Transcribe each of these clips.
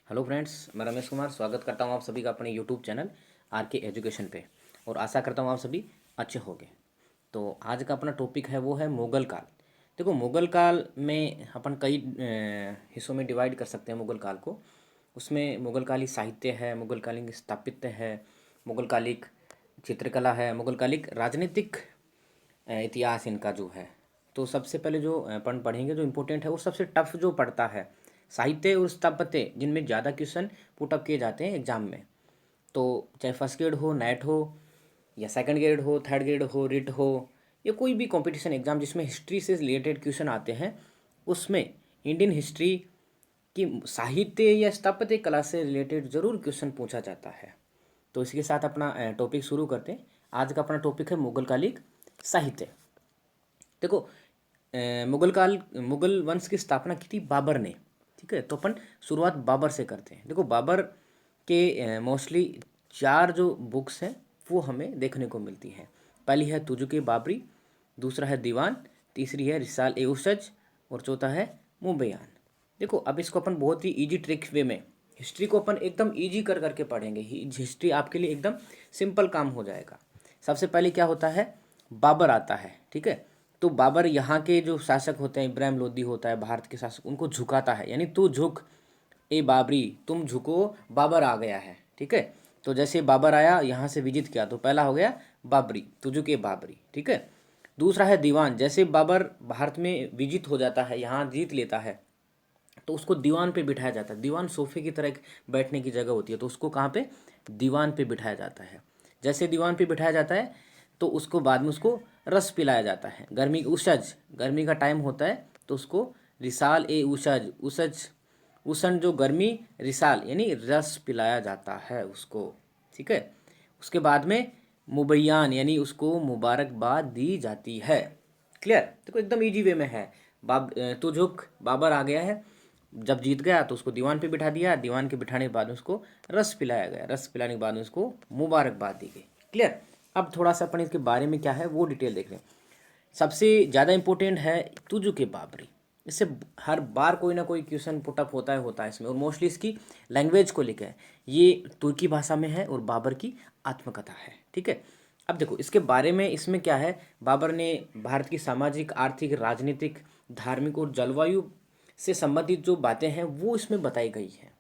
Hello friends, मैं रमेश कुमार स्वागत करता हूँ आप सभी का अपने यूट्यूब चैनल आर के एजुकेशन पे। और आशा करता हूँ आप सभी अच्छे होंगे। तो आज का अपना टॉपिक है वो है मुग़ल काल। देखो, मुग़ल काल में अपन कई हिस्सों में डिवाइड कर सकते हैं मुग़ल काल को। उसमें मुग़ल काली साहित्य है, मुग़ल कालीन स्थापत्य है, मुग़ल कालिक चित्रकला है, मुग़ल कालिक राजनीतिक इतिहास इनका जो है। तो सबसे पहले जो अपन पढ़ेंगे जो इम्पोर्टेंट है और सबसे टफ जो पड़ता है साहित्य और स्थापत्य, जिनमें ज़्यादा क्वेश्चन पुटअप किए जाते हैं एग्जाम में। तो चाहे फर्स्ट ग्रेड हो, नेट हो, या सेकंड ग्रेड हो, थर्ड ग्रेड हो, रिट हो, या कोई भी कंपटीशन एग्जाम जिसमें हिस्ट्री से रिलेटेड क्वेश्चन आते हैं, उसमें इंडियन हिस्ट्री की साहित्य या स्थापत्य कला से रिलेटेड ज़रूर क्वेश्चन पूछा जाता है। तो इसके साथ अपना टॉपिक शुरू करते हैं। आज का अपना टॉपिक है मुग़ल कालिक साहित्य। देखो, मुग़ल वंश की स्थापना की थी बाबर ने। ठीक है, तो अपन शुरुआत बाबर से करते हैं। देखो, बाबर के मोस्टली चार जो बुक्स हैं वो हमें देखने को मिलती हैं। पहली है तुजुक बाबरी, दूसरा है दीवान, तीसरी है रिसाल ए उशज, और चौथा है मुबैयान। देखो, अब इसको अपन बहुत ही इजी ट्रिक वे में हिस्ट्री को अपन एकदम इजी कर करके पढ़ेंगे। हिस्ट्री आपके लिए एकदम सिंपल काम हो जाएगा। सबसे पहले क्या होता है, बाबर आता है। ठीक है, तो बाबर यहाँ के जो शासक होते हैं, इब्राहिम लोदी होता है भारत के शासक, उनको झुकाता है, यानी तू झुक ए बाबरी, तुम झुको, बाबर आ गया है। ठीक है, तो जैसे बाबर आया यहाँ से विजिट किया तो पहला हो गया बाबरी, तुजुक ए बाबरी। ठीक है, दूसरा है दीवान। जैसे बाबर भारत में विजिट हो जाता है, यहाँ जीत लेता है, तो उसको दीवान पे बिठाया जाता है। दीवान सोफे की तरह एक बैठने की जगह होती है, तो उसको कहाँ पे, दीवान पे बिठाया जाता है। जैसे दीवान पे बिठाया जाता है तो उसको बाद में उसको रस पिलाया जाता है। गर्मी उशज, गर्मी का टाइम होता है तो उसको रिसाल ए उशज, उशज उष्ण जो गर्मी, रिसाल यानी रस पिलाया जाता है उसको। ठीक है, उसके बाद में मुबैयान यानी उसको मुबारकबाद दी जाती है। क्लियर? देखो, एकदम इजी वे में है। तुजुक बाबर आ गया है, जब जीत गया तो उसको दीवान पे बिठा दिया, दीवान के बिठाने के बाद उसको रस पिलाया गया, रस पिलाने के बाद उसको मुबारकबाद दी गई। क्लियर? अब थोड़ा सा अपन इसके बारे में क्या है वो डिटेल देख रहे हैं। सबसे ज़्यादा इंपॉर्टेंट है तुजुक बाबरी। इससे हर बार कोई ना कोई क्वेश्चन पुटअप होता है इसमें, और मोस्टली इसकी लैंग्वेज को लेकर है। ये तुर्की भाषा में है और बाबर की आत्मकथा है। ठीक है, अब देखो इसके बारे में, इसमें क्या है, बाबर ने भारत की सामाजिक, आर्थिक, राजनीतिक, धार्मिक और जलवायु से संबंधित जो बातें हैं वो इसमें बताई गई हैं।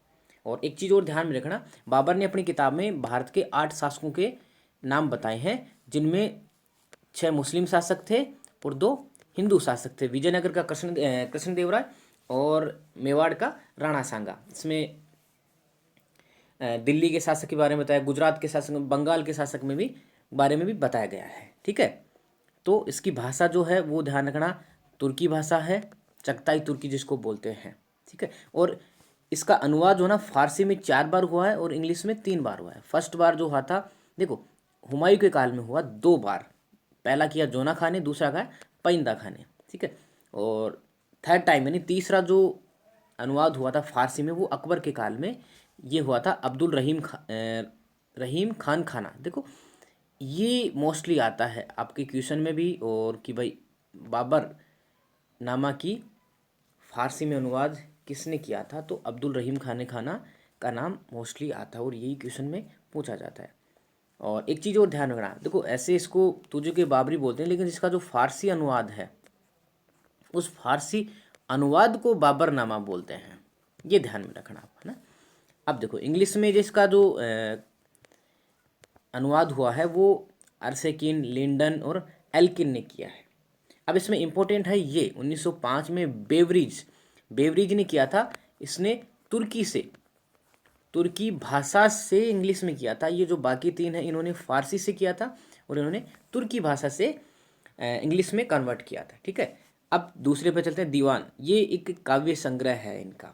और एक चीज़ और ध्यान में रखना, बाबर ने अपनी किताब में भारत के 8 शासकों के नाम बताए हैं, जिनमें 6 मुस्लिम शासक थे और 2 हिंदू शासक थे। विजयनगर का कृष्णदेवराय और मेवाड़ का राणा सांगा। इसमें दिल्ली के शासक के बारे में बताया, गुजरात के शासक, बंगाल के शासक में भी बारे में भी बताया गया है। ठीक है, तो इसकी भाषा जो है वो ध्यान रखना, तुर्की भाषा है, चगताई तुर्की जिसको बोलते हैं। ठीक है, और इसका अनुवाद जो ना फारसी में 4 बार हुआ है और इंग्लिश में 3 बार हुआ है। फर्स्ट बार जो हुआ था, देखो, हुमायूं के काल में हुआ 2 बार। पहला किया जोना खान ने, दूसरा का पाइंदा खान ने। ठीक है, और थर्ड टाइम यानी तीसरा जो अनुवाद हुआ था फारसी में वो अकबर के काल में ये हुआ था, अब्दुल रहीम खान खाना। देखो, ये मोस्टली आता है आपके क्वेश्चन में भी, और कि भाई बाबर नामा की फारसी में अनुवाद किसने किया था, तो अब्दुल रहीम खान खाना का नाम मोस्टली आता है और यही क्वेश्चन में पूछा जाता है। और एक चीज़ और ध्यान रखना, देखो ऐसे इसको तुझे के बाबरी बोलते हैं, लेकिन इसका जो फारसी अनुवाद है उस फारसी अनुवाद को बाबरनामा बोलते हैं। ये ध्यान में रखना आप, है ना। अब देखो इंग्लिश में जिसका जो अनुवाद हुआ है वो अर्सेकिन, लिंडन और एल्किन ने किया है। अब इसमें इंपॉर्टेंट है ये 1905 में बेवरिज ने किया था। इसने तुर्की से, तुर्की भाषा से इंग्लिश में किया था। ये जो बाकी 3 हैं इन्होंने फारसी से किया था और इन्होंने तुर्की भाषा से इंग्लिश में कन्वर्ट किया था। ठीक है, अब दूसरे पे चलते हैं। दीवान, ये एक काव्य संग्रह है इनका।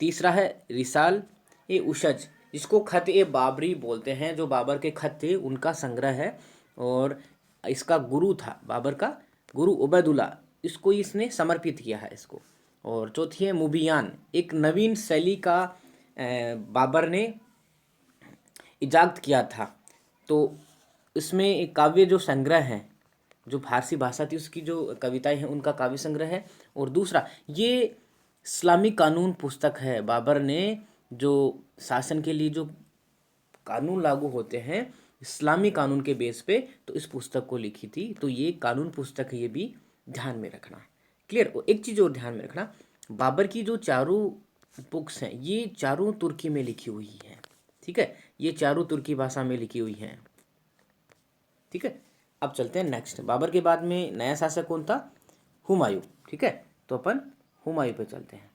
तीसरा है रिसाल ए उशज, जिसको खत ए बाबरी बोलते हैं, जो बाबर के खत थे उनका संग्रह है। और इसका गुरु था बाबर का गुरु उबैदुल्ला, इसको इसने समर्पित किया है इसको। और चौथी है मुबियान, एक नवीन शैली का बाबर ने इजाद किया था। तो इसमें एक काव्य जो संग्रह है, जो फारसी भाषा थी उसकी जो कविताएं हैं उनका काव्य संग्रह है। और दूसरा ये इस्लामी कानून पुस्तक है। बाबर ने जो शासन के लिए जो कानून लागू होते हैं इस्लामी कानून के बेस पे, तो इस पुस्तक को लिखी थी। तो ये कानून पुस्तक है, ये भी ध्यान में रखना। क्लियर। एक चीज़ और ध्यान में रखना, बाबर की जो चारों बुक्स हैं ये चारों तुर्की में लिखी हुई हैं। ठीक है, ये चारों तुर्की भाषा में लिखी हुई हैं। ठीक है, अब चलते हैं नेक्स्ट। बाबर के बाद में नया शासक कौन था? हुमायूं। ठीक है, तो अपन हुमायूं पे चलते हैं।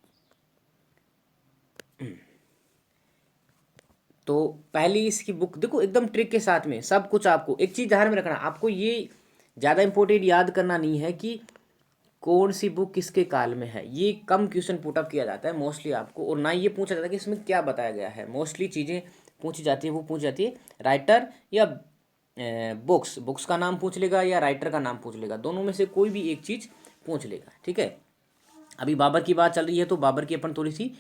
तो पहली इसकी बुक देखो, एकदम ट्रिक के साथ में सब कुछ। आपको एक चीज़ ध्यान में रखना, आपको ये ज़्यादा इंपॉर्टेंट याद करना नहीं है कि कौन सी बुक किसके काल में है। ये कम क्वेश्चन पुटअप किया जाता है मोस्टली आपको, और ना ये पूछा जाता है कि इसमें क्या बताया गया है। मोस्टली चीज़ें पूछी जाती है, वो पूछ जाती है राइटर या बुक्स का नाम पूछ लेगा या राइटर का नाम पूछ लेगा, दोनों में से कोई भी एक चीज़ पूछ लेगा। ठीक है, अभी बाबर की बात चल रही है तो बाबर की अपन थोड़ी सी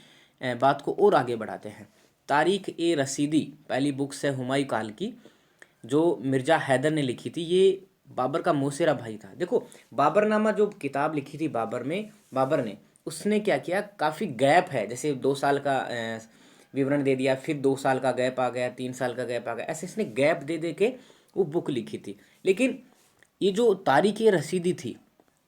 बात को और आगे बढ़ाते हैं। तारीख ए रसीदी पहली बुक्स है हुमायूं काल की, जो मिर्ज़ा हैदर ने लिखी थी। ये बाबर का मौसेरा भाई था। देखो, बाबरनामा जो किताब लिखी थी बाबर ने उसने क्या किया, काफ़ी गैप है, जैसे 2 साल का विवरण दे दिया, फिर 2 साल का गैप आ गया, 3 साल का गैप आ गया, ऐसे इसने गैप दे दे के वो बुक लिखी थी। लेकिन ये जो तारीख ए रसीदी थी,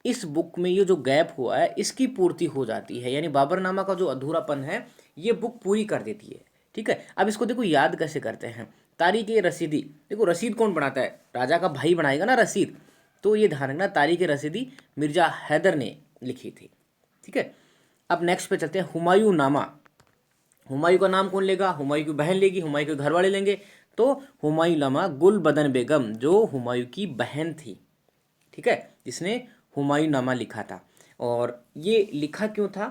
इस बुक में ये जो गैप हुआ है इसकी पूर्ति हो जाती है, यानी बाबरनामा का जो अधूरापन है ये बुक पूरी कर देती है। ठीक है, अब इसको देखो याद कैसे करते हैं। तारीख ए रसीदी, देखो रसीद कौन बनाता है? राजा का भाई बनाएगा ना रसीद। तो ये ध्यान रखना, तारीख ए रसीदी मिर्जा हैदर ने लिखी थी। ठीक है, अब नेक्स्ट पे चलते हैं हुमायूं नामा। हुमायूं का नाम कौन लेगा? हुमायूं की बहन लेगी, हुमायूं के घर वाले लेंगे। तो हुमायूं नामा गुल बदन बेगम, जो हुमायूं की बहन थी, ठीक है, जिसने हुमायूं नामा लिखा था। और ये लिखा क्यों था?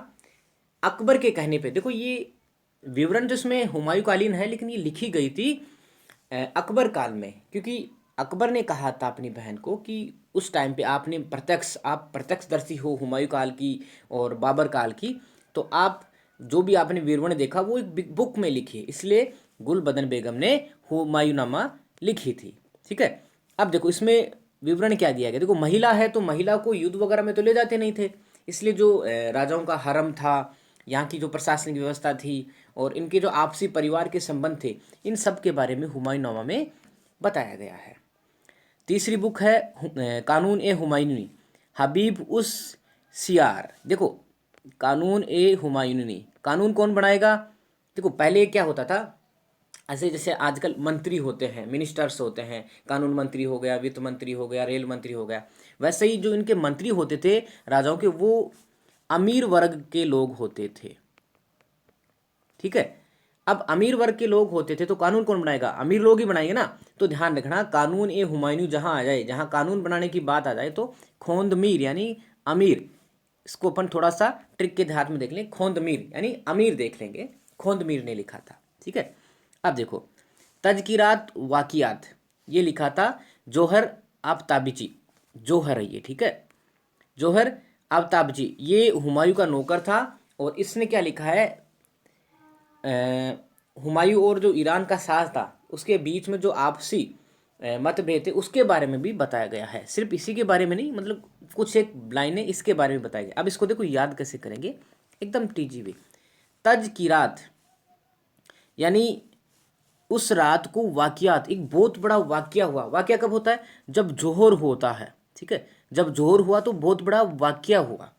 अकबर के कहने पे। देखो, ये विवरण जिसमें हुमायूं कालीन है, लेकिन ये लिखी गई थी अकबर काल में, क्योंकि अकबर ने कहा था अपनी बहन को कि उस टाइम पे आप प्रत्यक्षदर्शी हो हुमायूं काल की और बाबर काल की, तो आप जो भी आपने विवरण देखा वो एक बुक में लिखी, इसलिए गुल बदन बेगम ने हुमायूं नामा लिखी थी। ठीक है, अब देखो इसमें विवरण क्या दिया गया। देखो, महिला है तो महिला को युद्ध वगैरह में तो ले जाते नहीं थे, इसलिए जो राजाओं का हरम था, यहाँ की जो प्रशासनिक व्यवस्था थी और इनके जो आपसी परिवार के संबंध थे, इन सब के बारे में हुमायूंनामा में बताया गया है। तीसरी बुक है कानून ए हुमायूनी, हबीब उस सियार। देखो, कानून ए हुमायूनी, कानून कौन बनाएगा? देखो, पहले क्या होता था, ऐसे जैसे आजकल मंत्री होते हैं, मिनिस्टर्स होते हैं, कानून मंत्री हो गया, वित्त मंत्री हो गया, रेल मंत्री हो गया, वैसे ही जो इनके मंत्री होते थे राजाओं के, वो अमीर वर्ग के लोग होते थे। ठीक है, अब अमीर वर्ग के लोग होते थे तो कानून कौन बनाएगा? अमीर लोग ही बनाएंगे ना। तो ध्यान रखना, कानून ए हुमायूं जहां आ जाए, जहां कानून बनाने की बात आ जाए, तो खोंदमीर यानी अमीर, इसको अपन थोड़ा सा ट्रिक के देहात में देख लें, खोंदमीर यानी अमीर देख लेंगे, खोंदमीर ने लिखा था। ठीक है, अब देखो तजकिरात वाकियात, ये लिखा था जोहर आफ्ताबची, जोहर है ये। ठीक है, जोहर आफ्ताबची, ये हुमायूं का नौकर था और इसने क्या लिखा है, हुमायूं और जो ईरान का साथ था उसके बीच में जो आपसी मतभेद थे उसके बारे में भी बताया गया है। सिर्फ इसी के बारे में नहीं, मतलब कुछ एक लाइनें इसके बारे में बताई गई। अब इसको देखो याद कैसे करेंगे, एकदम टीजी वे। तज की रात यानी उस रात को वाकियात, एक बहुत बड़ा वाकया हुआ। वाकया कब होता है? जब जोहर होता है। ठीक है, जब जोहर हुआ तो बहुत बड़ा वाकया हुआ,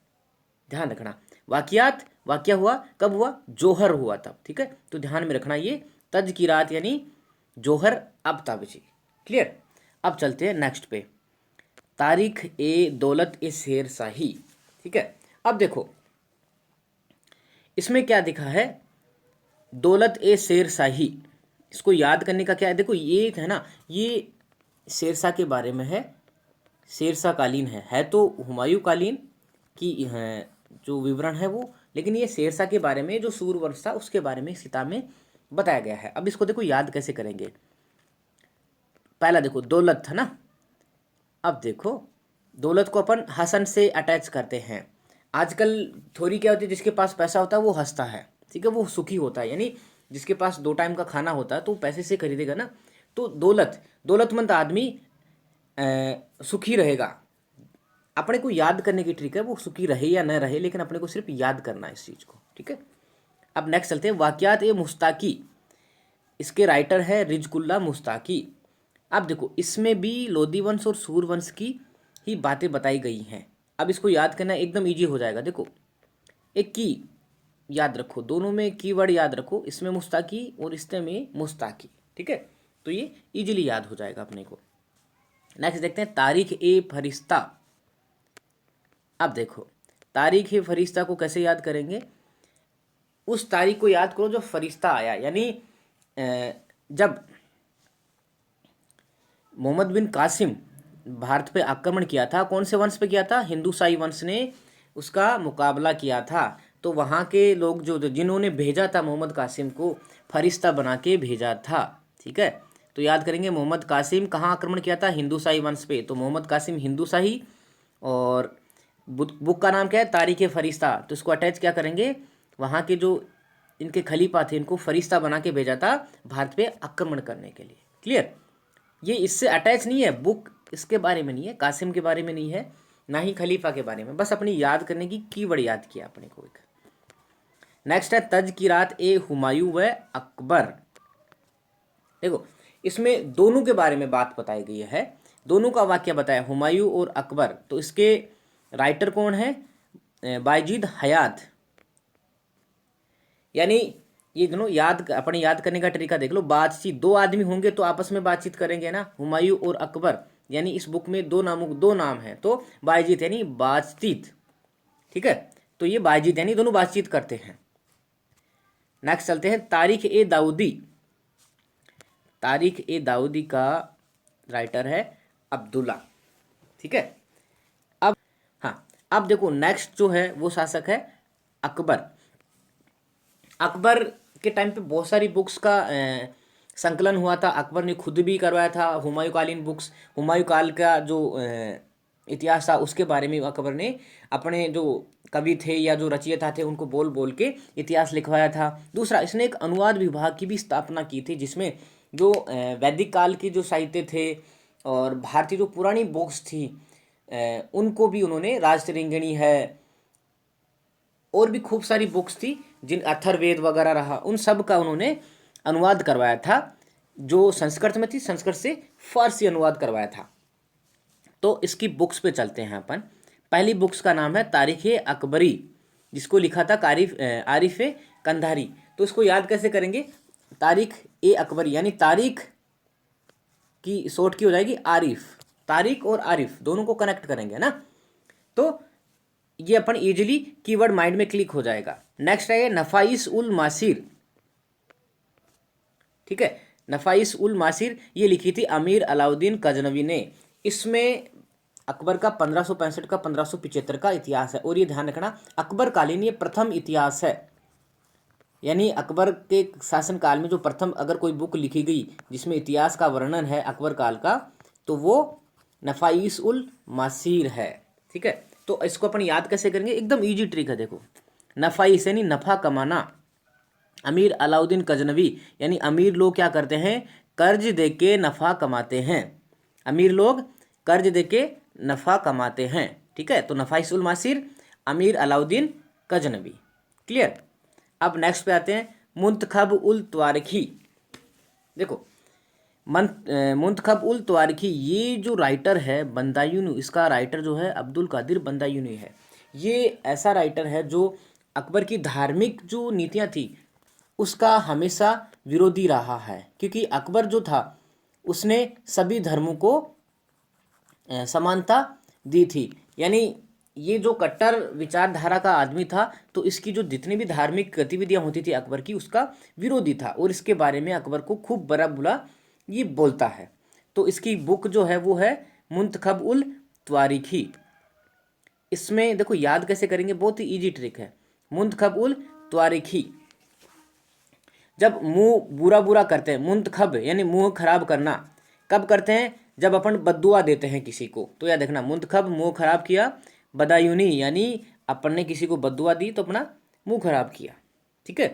ध्यान रखना। वाकियात, वाकया हुआ कब हुआ? जोहर हुआ तब। ठीक है, तो ध्यान में रखना ये तज की रात यानी जोहर अब ताबची। क्लियर। अब चलते हैं नेक्स्ट पे, तारीख ए दौलत ए शेर शाही। ठीक है, अब देखो इसमें क्या दिखा है, दौलत ए शेर शाही, इसको याद करने का क्या है? देखो ये है ना, ये शेरशाह के बारे में है, शेरशाह कालीन है तो हुमायूं कालीन की है जो विवरण है वो, लेकिन ये शेरशाह के बारे में जो सूर्यवंश था उसके बारे में इस किताब में बताया गया है। अब इसको देखो याद कैसे करेंगे। पहला देखो दौलत था ना, अब देखो दौलत को अपन हसन से अटैच करते हैं। आजकल थोड़ी क्या होती है, जिसके पास पैसा होता है वो हंसता है, ठीक है, वो सुखी होता है, यानी जिसके पास 2 टाइम का खाना होता है तो वो पैसे से खरीदेगा ना। तो दौलतमंद आदमी सुखी रहेगा। अपने को याद करने की ट्रिक है, वो सुखी रहे या न रहे, लेकिन अपने को सिर्फ याद करना है इस चीज़ को। ठीक है, अब नेक्स्ट चलते हैं वाक़ियात ए मुस्ताकी। इसके राइटर है रिजकुल्ला मुस्ताकी। अब देखो इसमें भी लोदी वंश और सूर वंश की ही बातें बताई गई हैं। अब इसको याद करना एकदम ईजी हो जाएगा। देखो एक की याद रखो, दोनों में कीवर्ड याद रखो, इसमें मुस्ताकी और इसमें मुस्ताकी, ठीक है। तो ये इजीली याद हो जाएगा अपने को। नेक्स्ट देखते हैं तारीख ए फरिश्ता। अब देखो तारीख ए फरिश्ता को कैसे याद करेंगे, उस तारीख को याद करो जो फरिश्ता आया, यानी जब मोहम्मद बिन कासिम भारत पे आक्रमण किया था, कौन से वंश पे किया था, हिंदूशाही वंश ने उसका मुकाबला किया था। तो वहाँ के लोग जो जिन्होंने भेजा था मोहम्मद कासिम को, फरिश्ता बना के भेजा था, ठीक है। तो याद करेंगे मोहम्मद कासिम कहाँ आक्रमण किया था, हिंदूशाही वंश पे। तो मोहम्मद कासिम हिंदूशाही, और बुक का नाम क्या है, तारीख फरिश्ता। तो इसको अटैच क्या करेंगे, वहाँ के जो इनके खलीफा थे इनको फरिश्ता बना के भेजा था भारत पे आक्रमण करने के लिए। क्लियर, ये इससे अटैच नहीं है, बुक इसके बारे में नहीं है, कासिम के बारे में नहीं है, ना ही खलीफा के बारे में, बस अपनी याद करने की कीवर्ड याद किया अपने को एक। नेक्स्ट है तज़किरात ए हुमायूं व अकबर। देखो इसमें दोनों के बारे में बात बताई गई है, दोनों का वाक्य बताया, हुमायूं और अकबर। तो इसके राइटर कौन है, बायजीद हयात। यानी ये दोनों अपने याद करने का तरीका देख लो, बातचीत, दो आदमी होंगे तो आपस में बातचीत करेंगे ना, हुमायूं और अकबर, यानी इस बुक में दो नाम हैं, तो बायजीत यानी बातचीत, ठीक है। तो ये बायजीत यानी दोनों बातचीत करते हैं। नेक्स्ट चलते हैं तारीख ए दाऊदी। तारीख ए दाऊदी का राइटर है अब्दुल्ला, ठीक है। अब हाँ, अब देखो नेक्स्ट जो है वो शासक है अकबर। अकबर के टाइम पे बहुत सारी बुक्स का संकलन हुआ था, अकबर ने खुद भी करवाया था। हुमायूं कालीन बुक्स, हुमायूं काल का जो इतिहास था उसके बारे में अकबर ने अपने जो कवि थे या जो रचयिता थे उनको बोल बोल के इतिहास लिखवाया था। दूसरा, इसने एक अनुवाद विभाग की भी स्थापना की थी, जिसमें जो वैदिक काल के जो साहित्य थे और भारतीय जो पुरानी बुक्स थी उनको भी उन्होंने, राजतरंगिणी है और भी खूब सारी बुक्स थी, जिन अथर्ववेद वगैरह रहा, उन सब का उन्होंने अनुवाद करवाया था। जो संस्कृत में थी, संस्कृत से फारसी अनुवाद करवाया था। तो इसकी बुक्स पे चलते हैं अपन। पहली बुक्स का नाम है तारीख अकबरी, जिसको लिखा था आरिफ कंधारी। तो इसको याद कैसे करेंगे, तारीख ए अकबरी यानी तारीख की शॉर्ट की हो जाएगी आरिफ, तारीख और आरिफ दोनों को कनेक्ट करेंगे ना, तो ये अपन इजीली कीवर्ड माइंड में क्लिक हो जाएगा। नेक्स्ट है नफाइस उल मासिर, ठीक है। नफाइस उल मासिर ये लिखी थी अमीर अलाउद्दीन गजनवी ने। इसमें अकबर का 1565 का 1575 का इतिहास है। और ये ध्यान रखना अकबर कालीन ये प्रथम इतिहास है, यानी अकबर के शासनकाल में जो प्रथम अगर कोई बुक लिखी गई जिसमें इतिहास का वर्णन है अकबर काल का, तो वो नफाइस उल मासिर है, ठीक है। तो इसको अपन याद कैसे करेंगे, एकदम इजी ट्रिक है। देखो नफाइस यानी नफ़ा कमाना, अमीर अलाउद्दीन गजनवी यानी अमीर लोग क्या करते हैं, कर्ज दे के नफ़ा कमाते हैं, अमीर लोग कर्ज दे के नफ़ा कमाते हैं, ठीक है। तो नफाइस उल मासिर, अमीर अलाउद्दीन गजनवी, क्लियर। अब नेक्स्ट पे आते हैं मुंतखब उल तवारिखी। देखो मुंतखब उल तवारिखी ये जो राइटर है बंदायूनी, इसका राइटर जो है अब्दुल कादिर बंदायूनी है। ये ऐसा राइटर है जो अकबर की धार्मिक जो नीतियाँ थी उसका हमेशा विरोधी रहा है, क्योंकि अकबर जो था उसने सभी धर्मों को समानता दी थी। यानी ये जो कट्टर विचारधारा का आदमी था, तो इसकी जो जितनी भी धार्मिक गतिविधियां होती थी अकबर की, उसका विरोधी था और इसके बारे में अकबर को खूब बड़ा बुरा ये बोलता है। तो इसकी बुक जो है वो है मुंतखब उल तवारिखी। इसमें देखो याद कैसे करेंगे, बहुत ही इजी ट्रिक है। मुंतखब उल तवारिखी, जब मुंह बुरा बुरा करते हैं, मुंतखब यानी मुंह खराब करना, कब करते हैं, जब अपन बद्दुआ देते हैं किसी को। तो याद देखना मुंतखब मुंह खराब किया, बदायूनी यानी अपन ने किसी को बद्दुआ दी तो अपना मुंह खराब किया, ठीक है।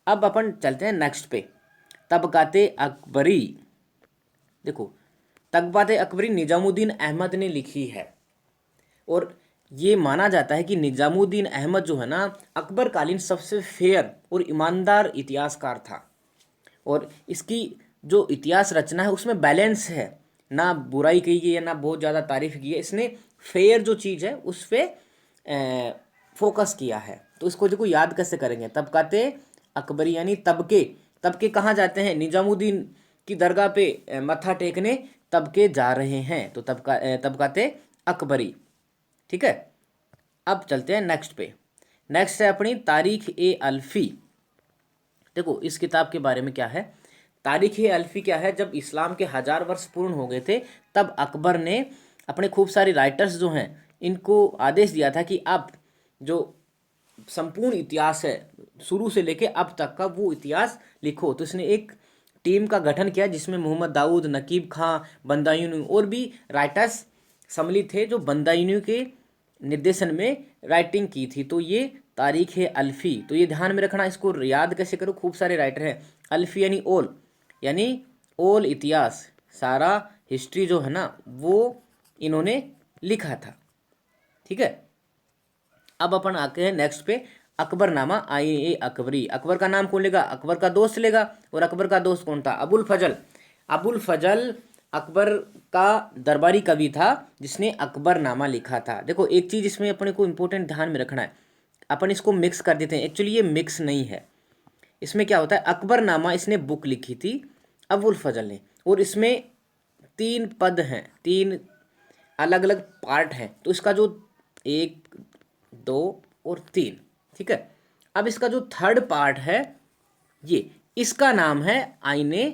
अब अपन चलते हैं नेक्स्ट पे, तबकाते अकबरी। देखो तबकाते अकबरी निजामुद्दीन अहमद ने लिखी है और ये माना जाता है कि निजामुद्दीन अहमद जो है ना अकबर कालीन सबसे फेयर और ईमानदार इतिहासकार था। और इसकी जो इतिहास रचना है उसमें बैलेंस है, ना बुराई की गई है ना बहुत ज़्यादा तारीफ की है। इसने फेयर जो चीज़ है उस पर फोकस किया है। तो इसको देखो याद कैसे करेंगे, तबकाते अकबरी यानी तबके। तबके कहाँ जाते हैं, निजामुद्दीन की दरगाह पे मत्था टेकने तबके जा रहे हैं, तो तबकाते अकबरी। ठीक है, अब चलते हैं नेक्स्ट पे। नेक्स्ट है अपनी तारीख ए अल्फी। देखो इस किताब के बारे में क्या है, तारीख ए अल्फी क्या है, जब इस्लाम के 1000 वर्ष पूर्ण हो गए थे तब अकबर ने अपने खूब सारे राइटर्स जो हैं इनको आदेश दिया था कि आप जो संपूर्ण इतिहास है शुरू से लेके अब तक का वो इतिहास लिखो। तो इसने एक टीम का गठन किया जिसमें मोहम्मद दाऊद, नकीब खां, बंदायूनी और भी राइटर्स सम्मिलित थे जो बंदायूनी के निर्देशन में राइटिंग की थी। तो ये तारीख है अल्फी, तो ये ध्यान में रखना। इसको याद कैसे करो, खूब सारे राइटर हैं। अल्फी यानी ओल इतिहास, सारा हिस्ट्री जो है ना वो इन्होंने लिखा था। ठीक है, अब अपन आते हैं नेक्स्ट पे, अकबरनामा आई ए अकबरी। अकबर का नाम कौन लेगा, अकबर का दोस्त लेगा। और अकबर का दोस्त कौन था, अबुल फजल। अबुल फजल अकबर का दरबारी कवि था जिसने अकबरनामा लिखा था। देखो एक चीज़ इसमें अपने को इंपॉर्टेंट ध्यान में रखना है, अपन इसको मिक्स कर देते हैं, एक्चुअली ये मिक्स नहीं है। इसमें क्या होता है, अकबरनामा इसने बुक लिखी थी अबुल फजल ने, और इसमें 3 पद हैं, 3 अलग अलग पार्ट हैं। तो इसका जो 1, 2 और 3, ठीक है। अब इसका जो थर्ड पार्ट है ये, इसका नाम है आईने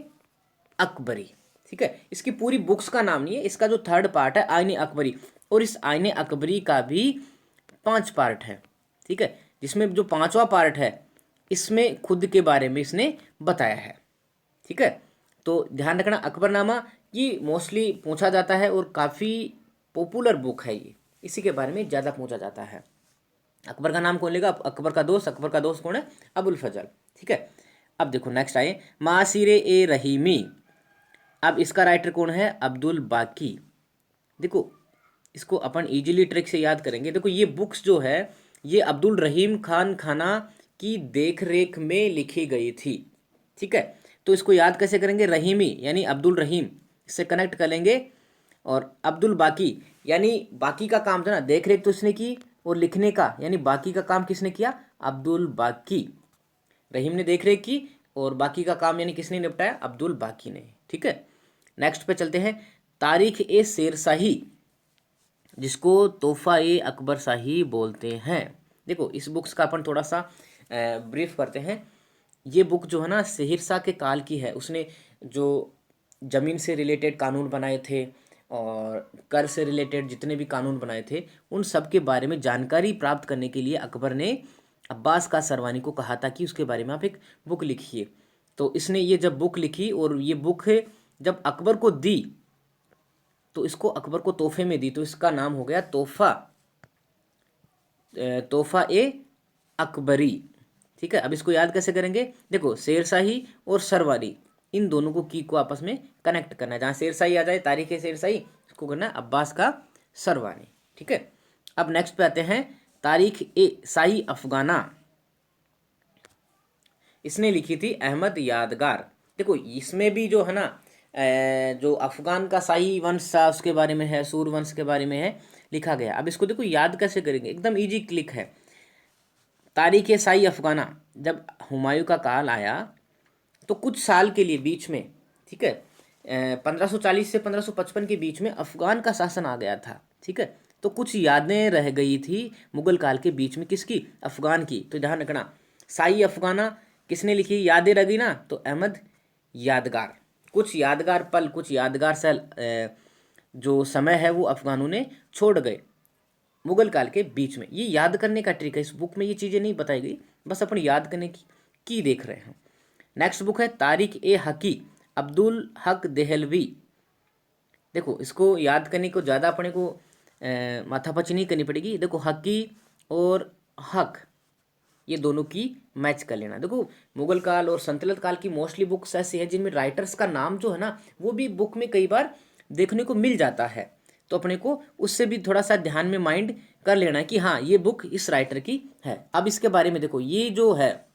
अकबरी। ठीक है, इसकी पूरी बुक्स का नाम नहीं है, इसका जो थर्ड पार्ट है आईने अकबरी। और इस आईने अकबरी का भी 5 पार्ट है। ठीक है, जिसमें जो 5वां पार्ट है इसमें खुद के बारे में इसने बताया है। ठीक है, तो ध्यान रखना अकबरनामा ये मोस्टली पूछा जाता है और काफ़ी पॉपुलर बुक है ये, इसी के बारे में ज़्यादा पूछा जाता है। अकबर का नाम कौन लेगा, अकबर का दोस्त। अकबर का दोस्त कौन है, अबुल फजल। ठीक है, अब देखो नेक्स्ट आए मासिर ए रहीमी। अब इसका राइटर कौन है, अब्दुल बाकी। देखो इसको अपन इजीली ट्रिक से याद करेंगे। देखो ये बुक्स जो है ये अब्दुल रहीम खान खाना की देख रेख में लिखी गई थी। ठीक है, तो इसको याद कैसे करेंगे, रहीमी यानी अब्दुल रहीम, इससे कनेक्ट कर लेंगे। और अब्दुल बाकी यानी बाकी का काम था ना, देख रेख तो इसने की, और लिखने का यानी बाकी का काम किसने किया, अब्दुल बाकी। रहीम ने देख रेख की और बाकी का काम यानी किसने निपटाया, अब्दुल बाकी ने। ठीक है, नेक्स्ट पे चलते हैं, तारीख ए शेरशाही जिसको तोहफा ए अकबर शाही बोलते हैं। देखो इस बुक्स का अपन थोड़ा सा ब्रीफ करते हैं। ये बुक जो है ना शेरशाह के काल की है। उसने जो ज़मीन से रिलेटेड कानून बनाए थे और कर से रिलेटेड जितने भी कानून बनाए थे उन सब के बारे में जानकारी प्राप्त करने के लिए अकबर ने अब्बास का सरवानी को कहा था कि उसके बारे में आप एक बुक लिखिए। तो इसने ये जब बुक लिखी और ये बुक जब अकबर को दी तो इसको अकबर को तोहफे में दी, तो इसका नाम हो गया तोहफा ए अकबरी। ठीक है, अब इसको याद कैसे करेंगे, देखो शेरशाही और सरवानी इन दोनों को की को आपस में कनेक्ट करना है। जहाँ शेरशाही आ जाए तारीख ए शेरशाही, इसको करना है अब्बास का सरवानी। ठीक है, अब नेक्स्ट पे आते हैं, तारीख ए शाही अफगाना। इसने लिखी थी अहमद यादगार। देखो इसमें भी जो है ना जो अफगान का शाही वंश था उसके बारे में है, सूर वंश के बारे में है लिखा गया। अब इसको देखो याद कैसे करेंगे, एकदम इजी क्लिक है। तारीख शाही अफगाना, जब हुमायूं का काल आया तो कुछ साल के लिए बीच में, ठीक है, 1540 से 1555 के बीच में अफगान का शासन आ गया था। ठीक है, तो कुछ यादें रह गई थी मुगल काल के बीच में, किसकी, अफगान की। तो ध्यान रखना शाही अफगाना किसने लिखी, यादें रह गई ना, तो अहमद यादगार। कुछ यादगार पल, कुछ यादगार साल जो समय है वो अफगानों ने छोड़ गए मुगल काल के बीच में। ये याद करने का ट्रिक है, इस बुक में ये चीज़ें नहीं बताई गई, बस अपन याद करने की देख रहे हैं। नेक्स्ट बुक है तारिक ए हकी, अब्दुल हक देहलवी। देखो इसको याद करने को ज़्यादा अपने को माथापच्ची नहीं करनी पड़ेगी। देखो हकी और हक ये दोनों की मैच कर लेना। देखो मुगल काल और संतलत काल की मोस्टली बुक्स ऐसी है जिनमें राइटर्स का नाम जो है ना वो भी बुक में कई बार देखने को मिल जाता है। तो अपने को उससे भी थोड़ा सा ध्यान में माइंड कर लेना है कि हाँ ये बुक इस राइटर की है। अब इसके बारे में देखो, ये जो है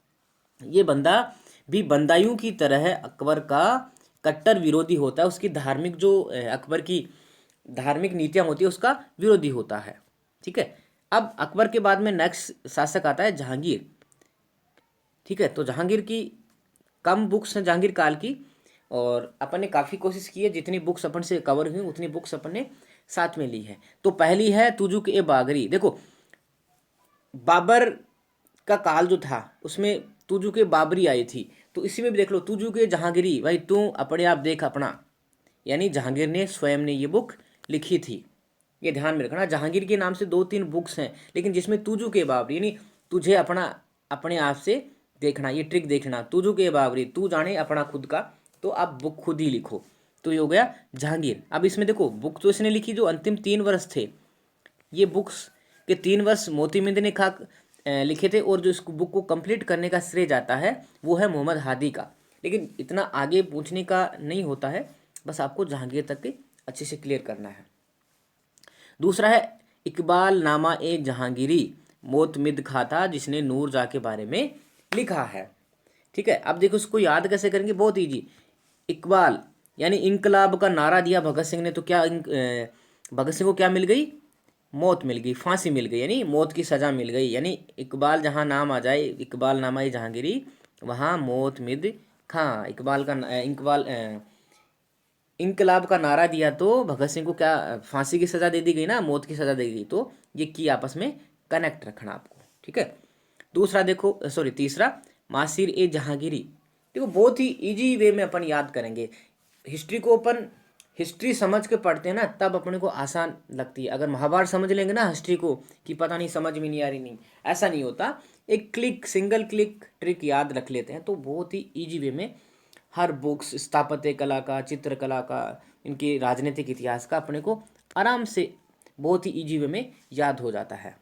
ये बंदा भी बंदायूं की तरह अकबर का कट्टर विरोधी होता है, उसकी धार्मिक जो अकबर की धार्मिक नीतियां होती है उसका विरोधी होता है। ठीक है, अब अकबर के बाद में नेक्स्ट शासक आता है जहांगीर। ठीक है, तो जहांगीर की कम बुक्स हैं जहांगीर काल की, और अपन ने काफ़ी कोशिश की है, जितनी बुक्स अपन से कवर हुई उतनी बुक्स अपन ने साथ में ली है। तो पहली है तुजुक ए बागरी। देखो बाबर का काल जो था उसमें तुजुक ए बाबरी आई थी, तो इसी में भी देख लो तुजुक ए जहांगीरी, भाई तू अपने आप देख अपना, यानी जहांगीर ने स्वयं ने ये बुक लिखी थी। ये ध्यान में रखना, जहांगीर के नाम से 2-3 बुक्स हैं, लेकिन जिसमें तुजू के बाबरी यानी तुझे अपना अपने आप से देखना, ये ट्रिक देखना, तुजू के बाबरी तू जाने अपना खुद का, तो आप बुक खुद ही लिखो। तो ये हो गया जहांगीर। अब इसमें देखो बुक तो इसने लिखी जो अंतिम 3 वर्ष थे, ये बुक्स के 3 वर्ष मोतीमिंद ने लिखे थे, और जो इस बुक को कंप्लीट करने का श्रेय जाता है वो है मोहम्मद हादी का। लेकिन इतना आगे पूछने का नहीं होता है, बस आपको जहांगीर तक के अच्छे से क्लियर करना है। दूसरा है इकबाल नामा ए जहांगीरी, मोतमिद खाता जिसने नूर जहाँ के बारे में लिखा है। ठीक है, अब देखो इसको याद कैसे करेंगे, बहुत इजी। इकबाल यानी इनकलाब का नारा दिया भगत सिंह ने, तो क्या भगत सिंह को क्या मिल गई, मौत मिल गई, फांसी मिल गई, यानी मौत की सज़ा मिल गई। यानी इकबाल जहाँ नाम आ जाए, इकबाल नामा ए जहांगीरी, वहाँ मौत मिद खां। इकबाल का इकबाल इनकलाब का नारा दिया तो भगत सिंह को क्या फांसी की सज़ा दे दी गई ना, मौत की सज़ा दी गई। तो ये की आपस में कनेक्ट रखना आपको। ठीक है, दूसरा देखो, सॉरी तीसरा मासिर ए जहांगीरी। देखो बहुत ही इजी वे में अपन याद करेंगे हिस्ट्री को। अपन हिस्ट्री समझ के पढ़ते हैं ना, तब अपने को आसान लगती है। अगर महाभारत समझ लेंगे ना हिस्ट्री को कि पता नहीं समझ में नहीं आ रही, नहीं ऐसा नहीं होता। एक क्लिक, सिंगल क्लिक ट्रिक याद रख लेते हैं तो बहुत ही ईजी वे में हर बुक्स, स्थापत्य कला का, चित्रकला का, इनके राजनीतिक इतिहास का अपने को आराम से बहुत ही ईजी वे में याद हो जाता है।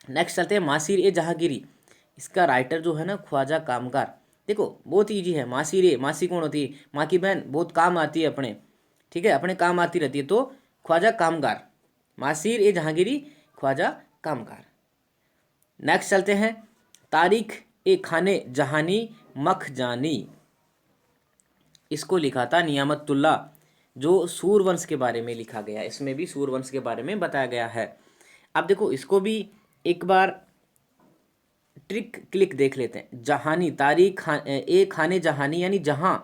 नेक्स्ट चलते हैं मासिर ए जहांगीरी। इसका राइटर जो है ना ख्वाजा कामगार। देखो बहुत ईजी है, मासिर ए, मासी कौन होती है, माँ की बहन, बहुत काम आती है अपने। ठीक है, अपने काम आती रहती है, तो ख्वाजा कामगार, मासिर ए जहांगीरी, ख्वाजा कामगार। नेक्स्ट चलते हैं तारीख ए खाने जहानी मखजानी। इसको लिखा था नियामतुल्ला, जो सूरवंश के बारे में लिखा गया, इसमें भी सूरवंश के बारे में बताया गया है। अब देखो इसको भी एक बार ट्रिक क्लिक देख लेते हैं। जहानी, तारीख ए खाने जहानी यानी जहां।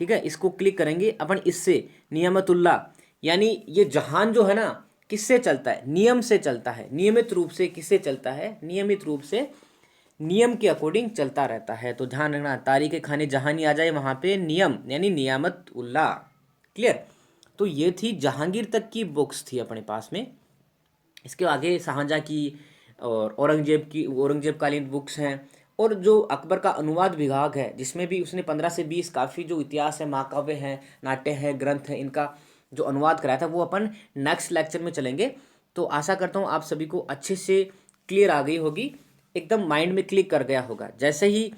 ठीक है, इसको क्लिक करेंगे अपन, इससे नियामतुल्ला यानी ये जहान जो है ना किससे चलता है, नियम से चलता है, नियमित रूप से किससे चलता है, नियमित रूप से नियम के अकॉर्डिंग चलता रहता है। तो ध्यान रखना, तारीख खाने जहानी आ जाए वहां पे नियम यानी नियामत उल्ला। क्लियर, तो ये थी जहांगीर तक की बुक्स थी अपने पास में। इसके आगे शाहजहाँ की और औरंगजेब की, औरंगजेब कालीन बुक्स हैं, और जो अकबर का अनुवाद विभाग है जिसमें भी उसने 15 से 20 काफ़ी जो इतिहास है, महाकाव्य हैं, नाट्य हैं, ग्रंथ हैं, इनका जो अनुवाद कराया था वो अपन नेक्स्ट लेक्चर में चलेंगे। तो आशा करता हूँ आप सभी को अच्छे से क्लियर आ गई होगी, एकदम माइंड में क्लिक कर गया होगा। जैसे ही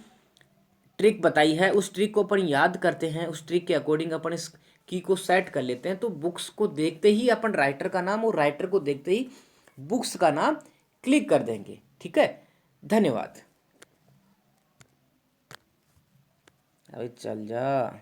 ट्रिक बताई है उस ट्रिक को अपन याद करते हैं, उस ट्रिक के अकॉर्डिंग अपन इस की को सेट कर लेते हैं, तो बुक्स को देखते ही अपन राइटर का नाम और राइटर को देखते ही बुक्स का नाम क्लिक कर देंगे। ठीक है, धन्यवाद। अभी चल जा।